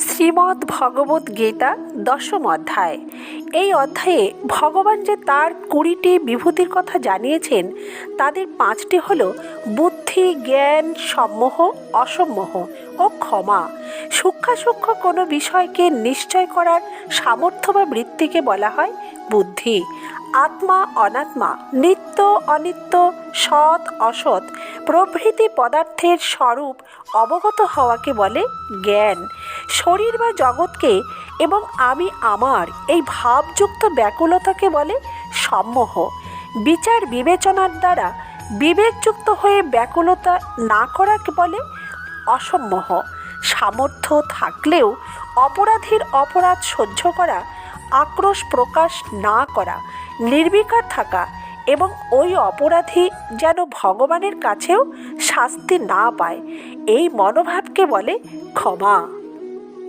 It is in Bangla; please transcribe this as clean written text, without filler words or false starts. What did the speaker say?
শ্রীমদ্ ভগবদ্ গীতা দশম অধ্যায়। এই অধ্যায়ে ভগবান যে তার 20টি বিভূতির কথা জানিয়েছেন, তাদের 5টি হল বুদ্ধি, জ্ঞান, সম্মোহ, অসম্মোহ ও ক্ষমা। সূক্ষ্ম কোনো বিষয়কে নিশ্চয় করার সামর্থ্য বা বৃত্তিকে বলা হয় বুদ্ধি। আত্মা, অনাত্মা, নিত্য, অনিত্য, সৎ, অসৎ প্রভৃতি পদার্থের স্বরূপ অবগত হওয়াকে বলে জ্ঞান। শরীর বা জগৎকে এবং আমি আমার এই ভাবযুক্ত ব্যাকুলতাকে বলে সম্মোহ। বিচার বিবেচনার দ্বারা বিবেকযুক্ত হয়ে ব্যাকুলতা না করাকে বলে অসম্মোহ। সামর্থ্য থাকলেও অপরাধীর অপরাধ সহ্য করা, আক্রোশ প্রকাশ না করা, নির্বিকার থাকা এবং ওই অপরাধী যেন ভগবানের কাছেও শাস্তি না পায়, এই মনোভাবকে বলে ক্ষমা।